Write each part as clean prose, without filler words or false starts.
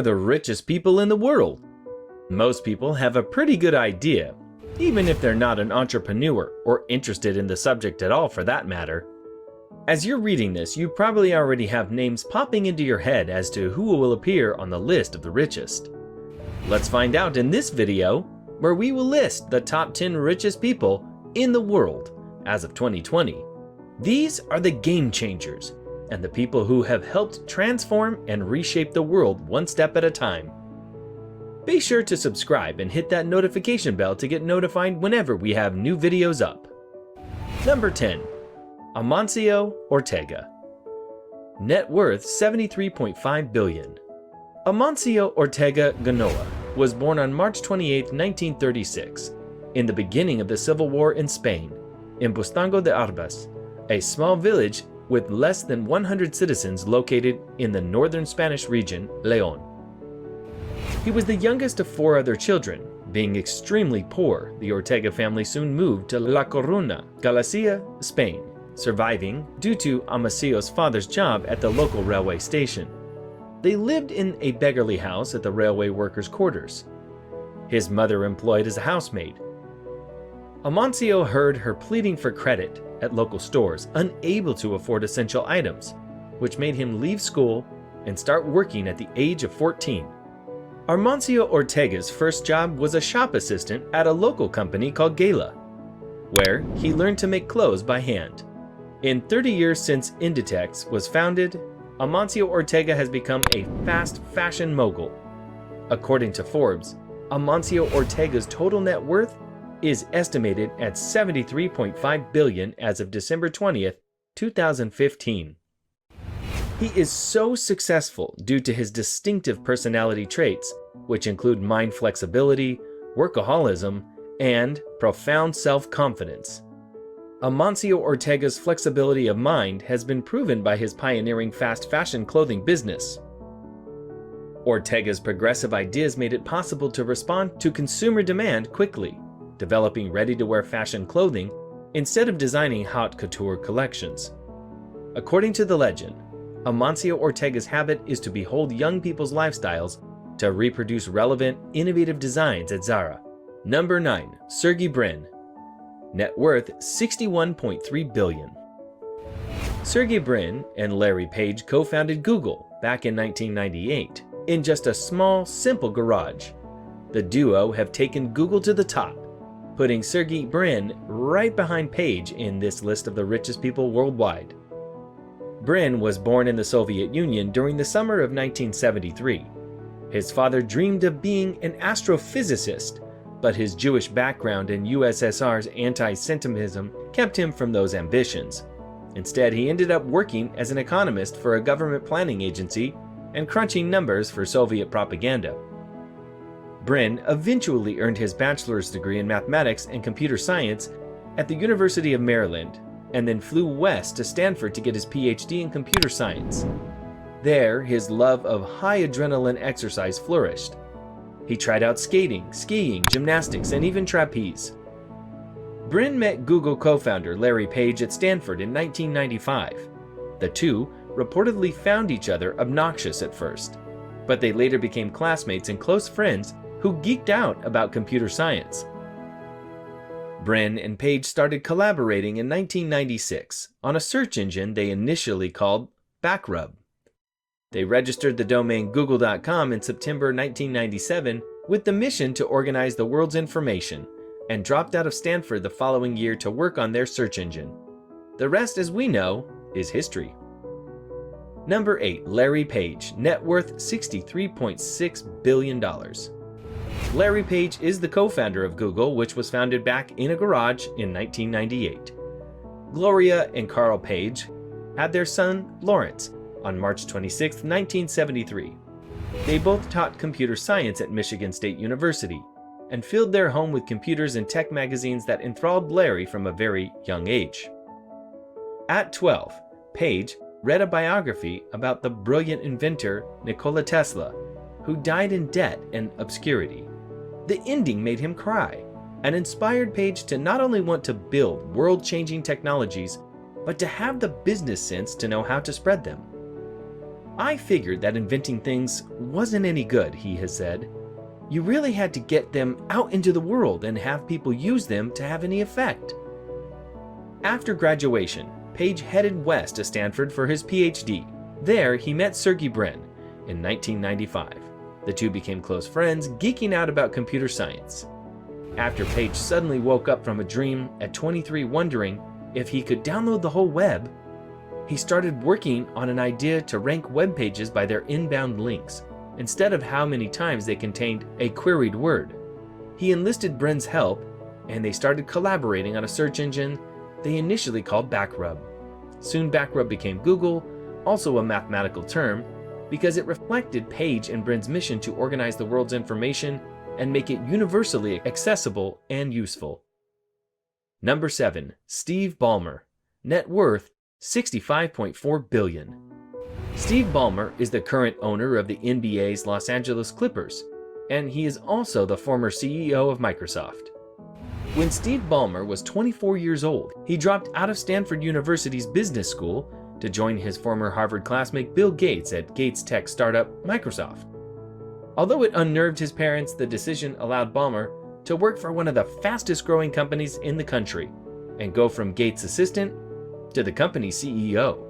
are the richest people in the world? Most people have a pretty good idea, even if they're not an entrepreneur or interested in the subject at all for that matter. As you're reading this, you probably already have names popping into your head as to who will appear on the list of the richest. Let's find out in this video, where we will list the top 10 richest people in the world as of 2020. These are the game changers and the people who have helped transform and reshape the world one step at a time. Be sure to subscribe and hit that notification bell to get notified whenever we have new videos up. Number 10. Amancio Ortega. Net worth $73.5 billion. Amancio Ortega Ganoa was born on March 28, 1936, in the beginning of the Civil War in Spain, in Bustango de Arbas, a small village with less than 100 citizens located in the northern Spanish region, León. He was the youngest of 4 other children. Being extremely poor, the Ortega family soon moved to La Coruña, Galicia, Spain, surviving due to Amancio's father's job at the local railway station. They lived in a beggarly house at the railway workers' quarters. His mother employed as a housemaid. Amancio heard her pleading for credit at local stores, unable to afford essential items, which made him leave school and start working at the age of 14. Amancio Ortega's first job was a shop assistant at a local company called Gala, where he learned to make clothes by hand. In 30 years since Inditex was founded, Amancio Ortega has become a fast fashion mogul. According to Forbes, Amancio Ortega's total net worth is estimated at $73.5 billion as of December 20th, 2015. He is so successful due to his distinctive personality traits, which include mind flexibility, workaholism, and profound self-confidence. Amancio Ortega's flexibility of mind has been proven by his pioneering fast fashion clothing business. Ortega's progressive ideas made it possible to respond to consumer demand quickly, developing ready-to-wear fashion clothing instead of designing haute couture collections. According to the legend, Amancio Ortega's habit is to behold young people's lifestyles to reproduce relevant, innovative designs at Zara. Number 9. Sergey Brin. Net worth $61.3 billion. Sergey Brin and Larry Page co-founded Google back in 1998 in just a small, simple garage. The duo have taken Google to the top, putting Sergey Brin right behind Page in this list of the richest people worldwide. Brin was born in the Soviet Union during the summer of 1973. His father dreamed of being an astrophysicist, but his Jewish background and USSR's anti-Semitism kept him from those ambitions. Instead, he ended up working as an economist for a government planning agency and crunching numbers for Soviet propaganda. Brin eventually earned his bachelor's degree in mathematics and computer science at the University of Maryland, and then flew west to Stanford to get his PhD in computer science. There, his love of high adrenaline exercise flourished. He tried out skating, skiing, gymnastics, and even trapeze. Brin met Google co-founder Larry Page at Stanford in 1995. The two reportedly found each other obnoxious at first, but they later became classmates and close friends who geeked out about computer science. Brin and Page started collaborating in 1996 on a search engine they initially called Backrub. They registered the domain google.com in September 1997 with the mission to organize the world's information, and dropped out of Stanford the following year to work on their search engine. The rest, as we know, is history. Number 8. Larry Page. Net worth $63.6 billion. Larry Page is the co-founder of Google, which was founded back in a garage in 1998. Gloria and Carl Page had their son, Lawrence, on March 26, 1973. They both taught computer science at Michigan State University and filled their home with computers and tech magazines that enthralled Larry from a very young age. At 12, Page read a biography about the brilliant inventor Nikola Tesla, who died in debt and obscurity. The ending made him cry and inspired Page to not only want to build world-changing technologies, but to have the business sense to know how to spread them. "I figured that inventing things wasn't any good," he has said. "You really had to get them out into the world and have people use them to have any effect." After graduation, Page headed west to Stanford for his PhD. There, he met Sergey Brin in 1995. The two became close friends, geeking out about computer science. After Page suddenly woke up from a dream at 23 wondering if he could download the whole web, he started working on an idea to rank web pages by their inbound links, instead of how many times they contained a queried word. He enlisted Brin's help, and they started collaborating on a search engine they initially called Backrub. Soon Backrub became Google, also a mathematical term, because it reflected Page and Brin's mission to organize the world's information and make it universally accessible and useful. Number 7. Steve Ballmer. Net worth $65.4 billion. Steve Ballmer is the current owner of the NBA's Los Angeles Clippers, and he is also the former CEO of Microsoft. When Steve Ballmer was 24 years old, he dropped out of Stanford University's business school to join his former Harvard classmate Bill Gates at Gates' tech startup Microsoft. Although it unnerved his parents, the decision allowed Ballmer to work for one of the fastest growing companies in the country and go from Gates' assistant to the company's CEO.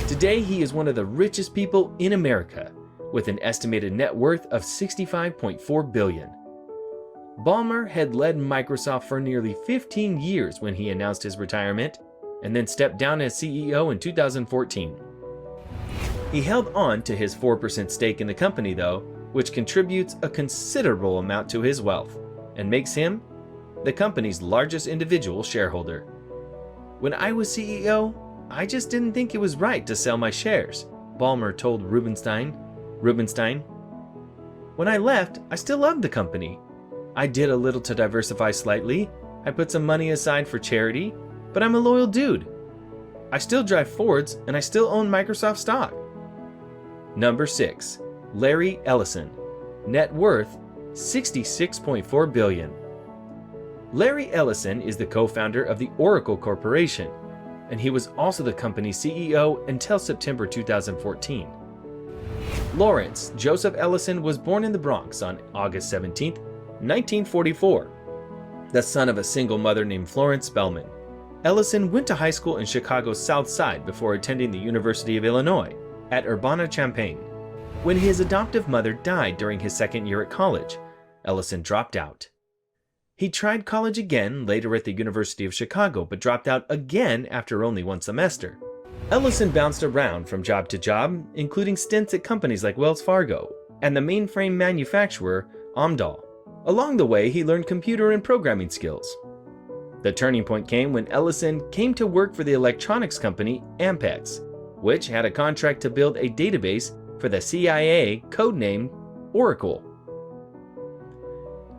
Today, he is one of the richest people in America, with an estimated net worth of $65.4 billion. Ballmer had led Microsoft for nearly 15 years when he announced his retirement, and then stepped down as CEO in 2014. He held on to his 4% stake in the company, though, which contributes a considerable amount to his wealth, and makes him the company's largest individual shareholder. "When I was CEO, I just didn't think it was right to sell my shares," Ballmer told Rubenstein. "When I left, I still loved the company. I did a little to diversify slightly. I put some money aside for charity, but I'm a loyal dude. I still drive Fords and I still own Microsoft stock." Number 6. Larry Ellison. Net worth $66.4 billion. Larry Ellison is the co-founder of the Oracle Corporation, and he was also the company's CEO until September 2014. Lawrence Joseph Ellison was born in the Bronx on August 17, 1944, the son of a single mother named Florence Spellman. Ellison went to high school in Chicago's South Side before attending the University of Illinois at Urbana-Champaign. When his adoptive mother died during his second year at college, Ellison dropped out. He tried college again later at the University of Chicago, but dropped out again after only one semester. Ellison bounced around from job to job, including stints at companies like Wells Fargo and the mainframe manufacturer Amdahl. Along the way, he learned computer and programming skills. The turning point came when Ellison came to work for the electronics company Ampex, which had a contract to build a database for the CIA codenamed Oracle.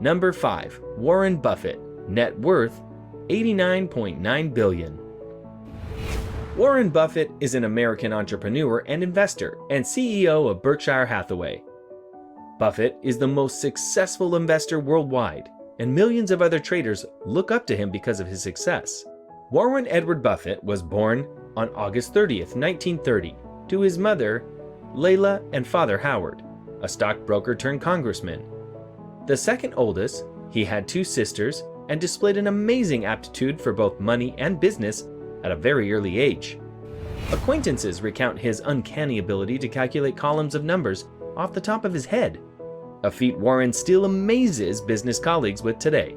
Number 5. Warren Buffett. Net worth $89.9 billion. Warren Buffett is an American entrepreneur and investor and CEO of Berkshire Hathaway. Buffett is the most successful investor worldwide, and millions of other traders look up to him because of his success. Warren Edward Buffett was born on August 30th, 1930, to his mother, Layla, and father, Howard, a stockbroker turned congressman. The second oldest, he had 2 sisters and displayed an amazing aptitude for both money and business at a very early age. Acquaintances recount his uncanny ability to calculate columns of numbers off the top of his head, a feat Warren still amazes business colleagues with today.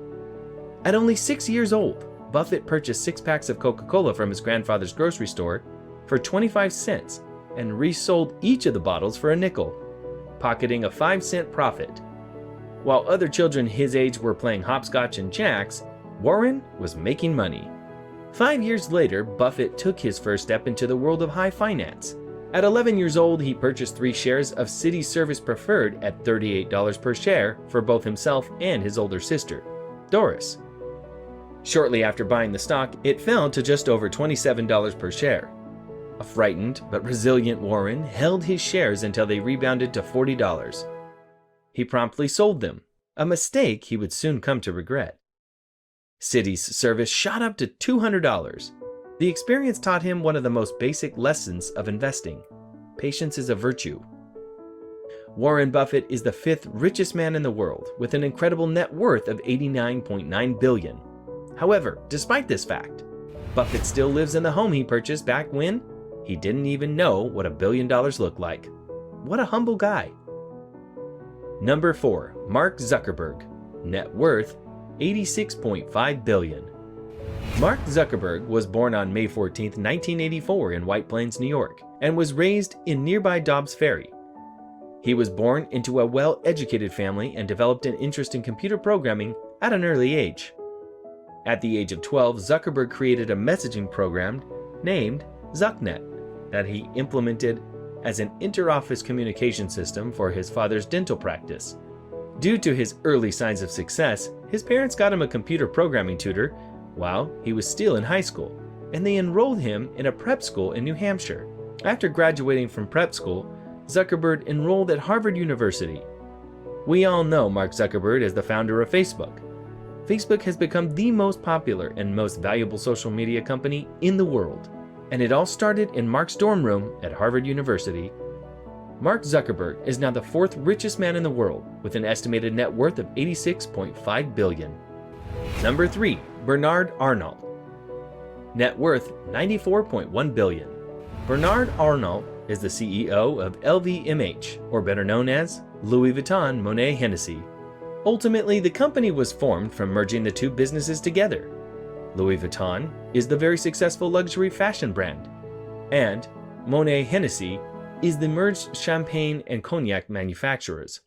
At only 6 years old, Buffett purchased 6 packs of Coca-Cola from his grandfather's grocery store for 25 cents and resold each of the bottles for a nickel, pocketing a 5-cent profit. While other children his age were playing hopscotch and jacks, Warren was making money. 5 years later, Buffett took his first step into the world of high finance. At 11 years old, he purchased 3 shares of Citi Service Preferred at $38 per share for both himself and his older sister, Doris. Shortly after buying the stock, it fell to just over $27 per share. A frightened but resilient Warren held his shares until they rebounded to $40. He promptly sold them, a mistake he would soon come to regret. Citi's service shot up to $200. The experience taught him one of the most basic lessons of investing: patience is a virtue. Warren Buffett is the 5th richest man in the world with an incredible net worth of $89.9 billion. However, despite this fact, Buffett still lives in the home he purchased back when he didn't even know what $1 billion looked like. What a humble guy. Number 4, Mark Zuckerberg. Net worth $86.5 billion. Mark Zuckerberg was born on May 14, 1984 in White Plains, New York, and was raised in nearby Dobbs Ferry. He was born into a well-educated family and developed an interest in computer programming at an early age. At the age of 12, Zuckerberg created a messaging program named ZuckNet that he implemented as an inter-office communication system for his father's dental practice. Due to his early signs of success, his parents got him a computer programming tutor while he was still in high school, and they enrolled him in a prep school in New Hampshire. After graduating from prep school, Zuckerberg enrolled at Harvard University. We all know Mark Zuckerberg as the founder of Facebook. Facebook has become the most popular and most valuable social media company in the world, and it all started in Mark's dorm room at Harvard University. Mark Zuckerberg is now the 4th richest man in the world with an estimated net worth of $86.5 billion. Number 3, Bernard Arnault. Net worth $94.1 billion. Bernard Arnault is the CEO of LVMH, or better known as Louis Vuitton Moët Hennessy. Ultimately, the company was formed from merging the two businesses together. Louis Vuitton is the very successful luxury fashion brand, and Moët Hennessy is the merged champagne and cognac manufacturers.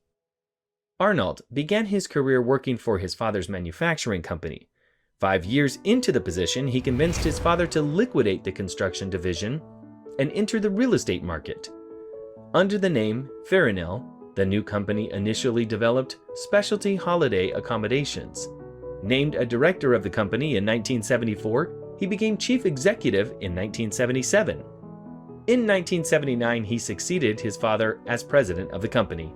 Arnault began his career working for his father's manufacturing company. 5 years into the position, he convinced his father to liquidate the construction division and enter the real estate market. Under the name Farinel, the new company initially developed specialty holiday accommodations. Named a director of the company in 1974, he became chief executive in 1977. In 1979, he succeeded his father as president of the company.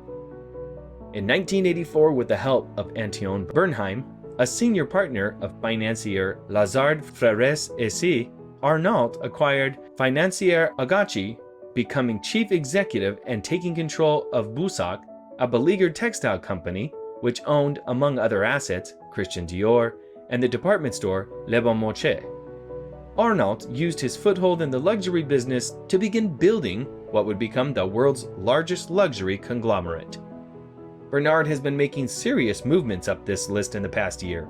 In 1984, with the help of Antoine Bernheim, a senior partner of financier Lazard Frères et Cie, Arnault acquired Financière Agachi, becoming chief executive and taking control of Bussac, a beleaguered textile company, which owned, among other assets, Christian Dior and the department store Le Bon Marché. Arnault used his foothold in the luxury business to begin building what would become the world's largest luxury conglomerate. Bernard has been making serious movements up this list in the past year.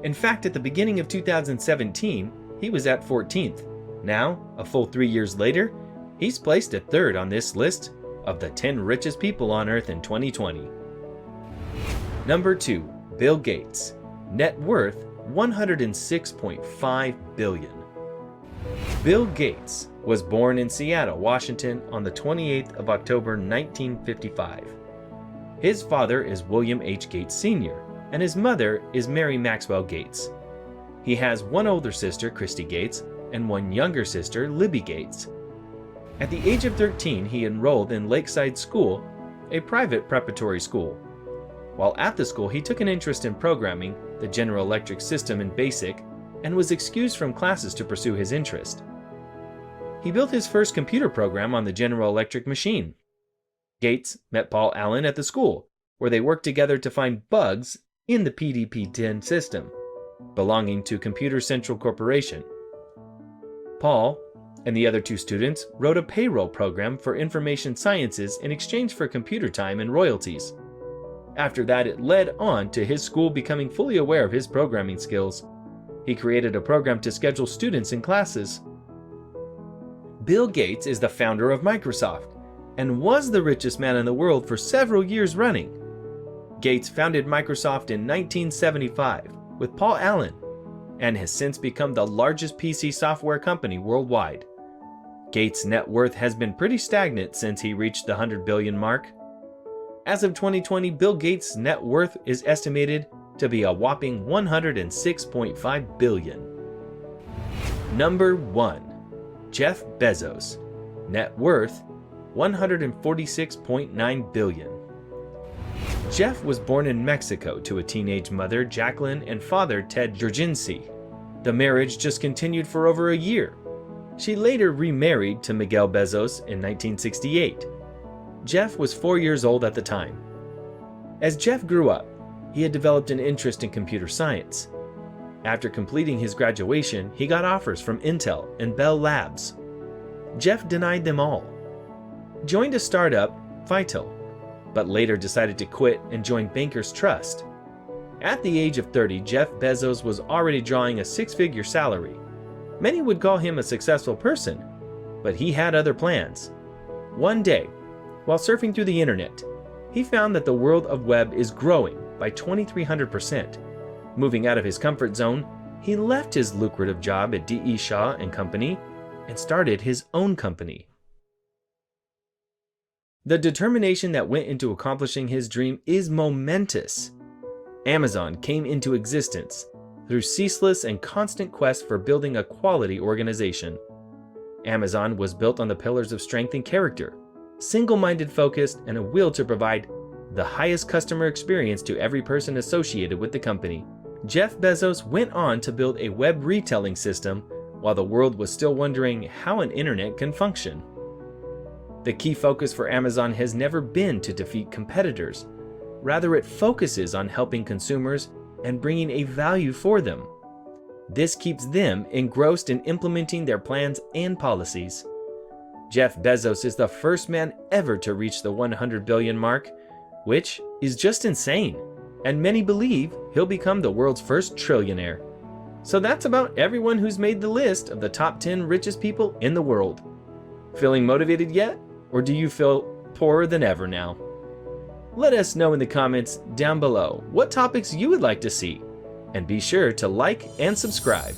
In fact, at the beginning of 2017, he was at 14th. Now, a full 3 years later, he's placed at 3rd on this list of the 10 richest people on Earth in 2020. Number 2, Bill Gates. Net worth $106.5 billion. Bill Gates was born in Seattle, Washington on the 28th of October 1955. His father is William H. Gates Sr., and his mother is Mary Maxwell Gates. He has one older sister, Christy Gates, and one younger sister, Libby Gates. At the age of 13, he enrolled in Lakeside School, a private preparatory school. While at the school, he took an interest in programming, the General Electric system in BASIC, and was excused from classes to pursue his interest. He built his first computer program on the General Electric machine. Gates met Paul Allen at the school, where they worked together to find bugs in the PDP-10 system, belonging to Computer Central Corporation. Paul and the other two students wrote a payroll program for information sciences in exchange for computer time and royalties. After that, it led on to his school becoming fully aware of his programming skills. He created a program to schedule students in classes. Bill Gates is the founder of Microsoft and was the richest man in the world for several years running. Gates founded Microsoft in 1975 with Paul Allen and has since become the largest PC software company worldwide. Gates' net worth has been pretty stagnant since he reached the $100 billion mark. As of 2020, Bill Gates' net worth is estimated to be a whopping $106.5 billion. Number 1. Jeff Bezos. Net worth $146.9 billion. Jeff was born in Mexico to a teenage mother, Jacqueline, and father, Ted Jurgency. The marriage just continued for over a year. She later remarried to Miguel Bezos in 1968. Jeff was 4 years old at the time. As Jeff grew up, he had developed an interest in computer science. After completing his graduation, he got offers from Intel and Bell Labs. Jeff denied them all. Joined a startup, Vital, but later decided to quit and join Bankers Trust. At the age of 30, Jeff Bezos was already drawing a six-figure salary. Many would call him a successful person, but he had other plans. One day, while surfing through the internet, he found that the world of web is growing by 2,300%. Moving out of his comfort zone, he left his lucrative job at D.E. Shaw and Company and started his own company. The determination that went into accomplishing his dream is momentous. Amazon came into existence through ceaseless and constant quest for building a quality organization. Amazon was built on the pillars of strength and character, single-minded focus, and a will to provide the highest customer experience to every person associated with the company. Jeff Bezos went on to build a web retailing system while the world was still wondering how an internet can function. The key focus for Amazon has never been to defeat competitors. Rather, it focuses on helping consumers and bringing a value for them. This keeps them engrossed in implementing their plans and policies. Jeff Bezos is the first man ever to reach the 100 billion mark, which is just insane, and many believe he'll become the world's first trillionaire. So that's about everyone who's made the list of the top 10 richest people in the world. Feeling motivated yet? Or do you feel poorer than ever now? Let us know in the comments down below what topics you would like to see, and be sure to like and subscribe.